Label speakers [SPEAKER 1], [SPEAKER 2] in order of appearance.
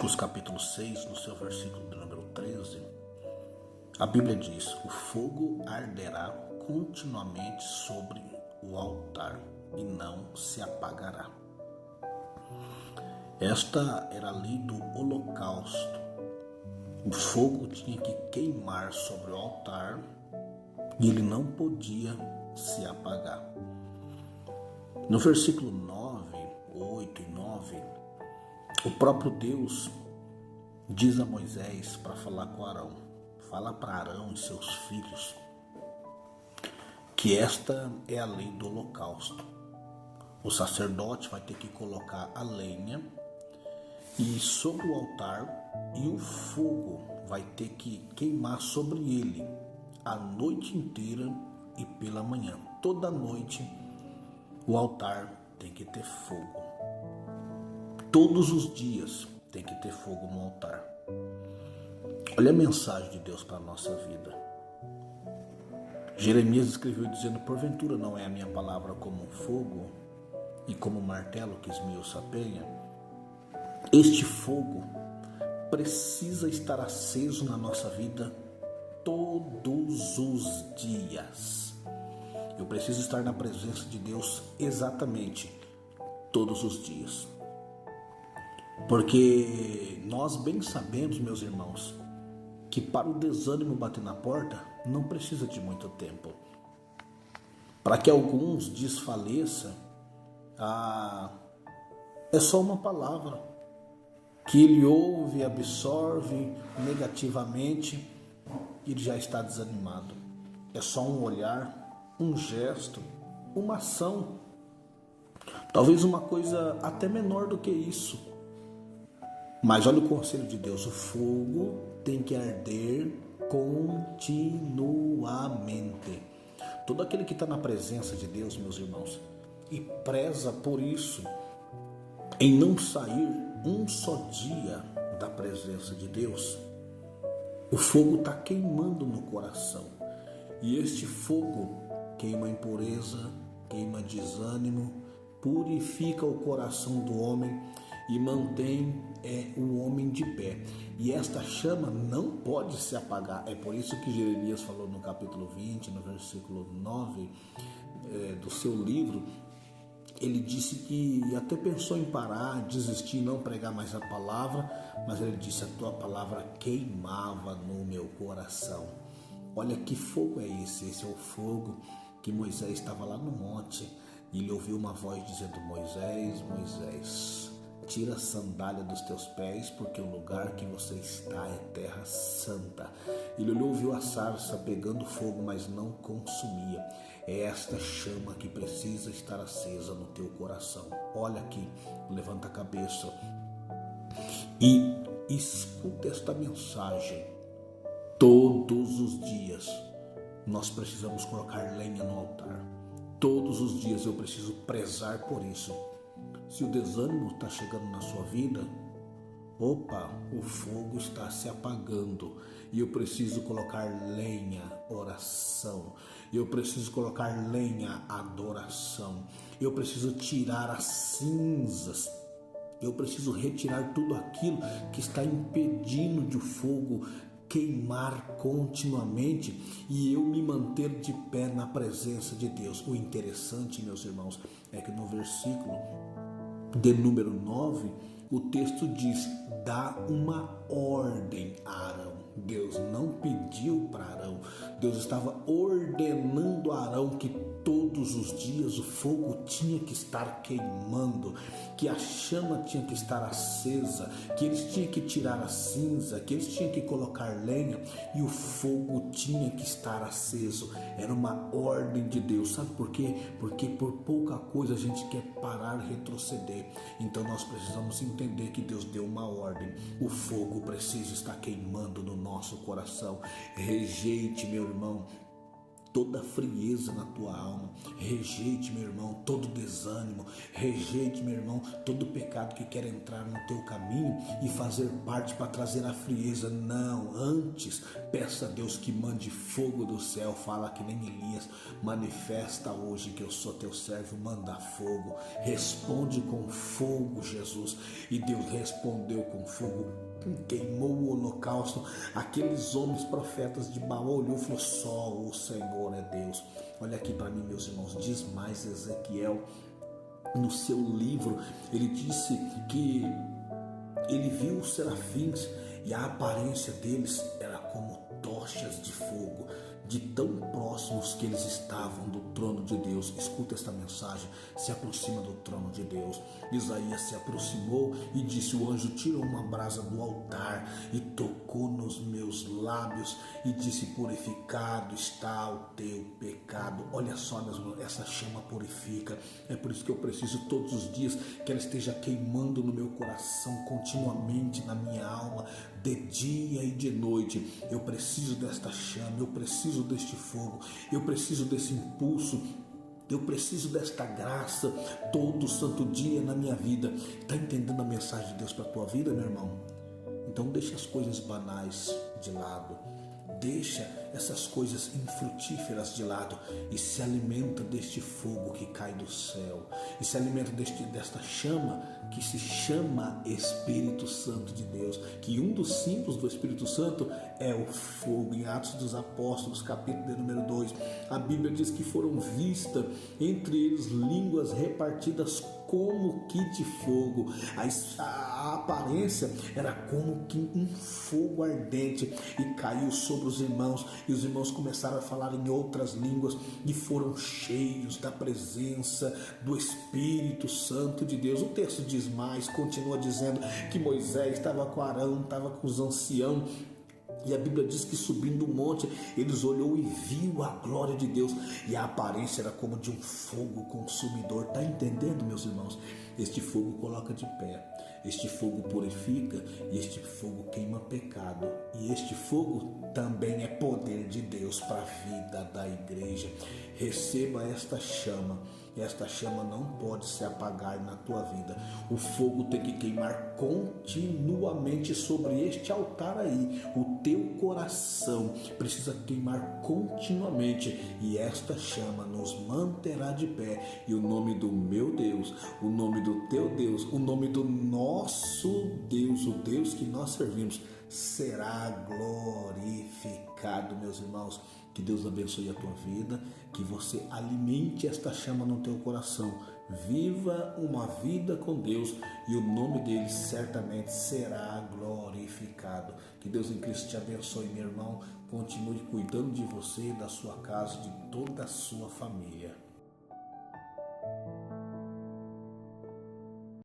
[SPEAKER 1] Levíticos capítulo 6, no seu versículo de número 13, a Bíblia diz: o fogo arderá continuamente sobre o altar e não se apagará. Esta era a lei do holocausto. O fogo tinha que queimar sobre o altar e ele não podia se apagar. No versículo 9, 8 e 9, o próprio Deus diz a Moisés para falar com Arão: fala para Arão e seus filhos que esta é a lei do holocausto. O sacerdote vai ter que colocar a lenha e sobre o altar, e o fogo vai ter que queimar sobre ele a noite inteira e pela manhã. Toda noite o altar tem que ter fogo. Todos os dias tem que ter fogo no altar. Olha a mensagem de Deus para a nossa vida. Jeremias escreveu dizendo: porventura não é a minha palavra como fogo e como martelo que esmiuça a penha? Este fogo precisa estar aceso na nossa vida todos os dias. Eu preciso estar na presença de Deus exatamente todos os dias. Porque nós bem sabemos, meus irmãos, que para o desânimo bater na porta não precisa de muito tempo. Para que alguns desfaleçam, é só uma palavra que ele ouve, absorve negativamente e ele já está desanimado. É só um olhar, um gesto, uma ação, talvez uma coisa até menor do que isso. Mas olha o conselho de Deus: o fogo tem que arder continuamente. Todo aquele que está na presença de Deus, meus irmãos, e preza por isso, em não sair um só dia da presença de Deus, o fogo está queimando no coração. E este fogo queima impureza, queima desânimo, purifica o coração do homem e mantém o homem de pé. E esta chama não pode se apagar. É por isso que Jeremias falou no capítulo 20, no versículo 9 do seu livro. Ele disse que até pensou em parar, desistir, não pregar mais a palavra, mas ele disse: a tua palavra queimava no meu coração. Olha que fogo é esse? Esse é o fogo que Moisés estava lá no monte e ele ouviu uma voz dizendo: Moisés, Moisés, tira a sandália dos teus pés, porque o lugar que você está é terra santa. Ele olhou, viu a sarça pegando fogo, mas não consumia. É esta chama que precisa estar acesa no teu coração. Olha aqui, levanta a cabeça e escuta esta mensagem. Todos os dias nós precisamos colocar lenha no altar. Todos os dias eu preciso prezar por isso. Se o desânimo está chegando na sua vida, o fogo está se apagando e eu preciso colocar lenha, oração. Eu preciso colocar lenha, adoração. Eu preciso tirar as cinzas. Eu preciso retirar tudo aquilo que está impedindo de o fogo queimar continuamente e eu me manter de pé na presença de Deus. O interessante, meus irmãos, é que no versículo de número 9, o texto diz: dá uma ordem a Arão. Deus não pediu para Arão, Deus estava ordenando a Arão que todos os dias o fogo tinha que estar queimando, que a chama tinha que estar acesa, que eles tinham que tirar a cinza, que eles tinham que colocar lenha e o fogo tinha que estar aceso. Era uma ordem de Deus. Sabe por quê? Porque por pouca coisa a gente quer parar, retroceder. Então nós precisamos entender que Deus deu uma ordem. O fogo precisa estar queimando no nosso coração. Rejeite, meu irmão, toda frieza na tua alma. Rejeite, meu irmão, todo desânimo. Rejeite, meu irmão, todo pecado que quer entrar no teu caminho e fazer parte para trazer a frieza. Não, antes peça a Deus que mande fogo do céu. Fala que nem Elias: manifesta hoje que eu sou teu servo, manda fogo. Responde com fogo, Jesus. E Deus respondeu com fogo, queimou o holocausto. Aqueles homens profetas de Baal olhou e falou: só o Senhor é Deus. Olha aqui para mim, meus irmãos, diz mais Ezequiel no seu livro. Ele disse que ele viu os serafins e a aparência deles era como tochas de fogo, de tão próximos que eles estavam do trono de Deus. Escuta esta mensagem: se aproxima do trono de Deus. Isaías se aproximou e disse: o anjo tirou uma brasa do altar e tocou nos meus lábios e disse: purificado está o teu pecado. Olha só, meus irmãos, essa chama purifica. É por isso que eu preciso todos os dias que ela esteja queimando no meu coração, continuamente na minha alma, de dia e de noite. Eu preciso desta chama, eu preciso deste fogo, eu preciso desse impulso, eu preciso desta graça todo santo dia na minha vida. Está entendendo a mensagem de Deus para a tua vida, meu irmão? Então deixa as coisas banais de lado, deixa essas coisas infrutíferas de lado e se alimenta deste fogo que cai do céu, e se alimenta desta chama que se chama Espírito Santo de Deus, que um dos símbolos do Espírito Santo é o fogo. Em Atos dos Apóstolos, capítulo de número 2, a Bíblia diz que foram vistas entre eles línguas repartidas como que de fogo. A aparência era como que um fogo ardente, e caiu sobre os irmãos, e os irmãos começaram a falar em outras línguas e foram cheios da presença do Espírito Santo de Deus. O texto diz mais, continua dizendo que Moisés estava com Arão, estava com os anciãos, e a Bíblia diz que subindo o monte, eles olhou e viu a glória de Deus, e a aparência era como de um fogo consumidor. Está entendendo, meus irmãos? Este fogo coloca de pé, este fogo purifica, e este fogo queima pecado, e este fogo também é poder de Deus para a vida da igreja. Receba esta chama. Esta chama não pode se apagar na tua vida. O fogo tem que queimar continuamente sobre este altar aí. O teu coração precisa queimar continuamente, e esta chama nos manterá de pé. E o nome do meu Deus, o nome do teu Deus, o nome do nosso Deus, o Deus que nós servimos, será glorificado, meus irmãos. Que Deus abençoe a tua vida, que você alimente esta chama no teu coração. Viva uma vida com Deus, e o nome dele certamente será glorificado. Que Deus em Cristo te abençoe, meu irmão. Continue cuidando de você, da sua casa, de toda a sua família.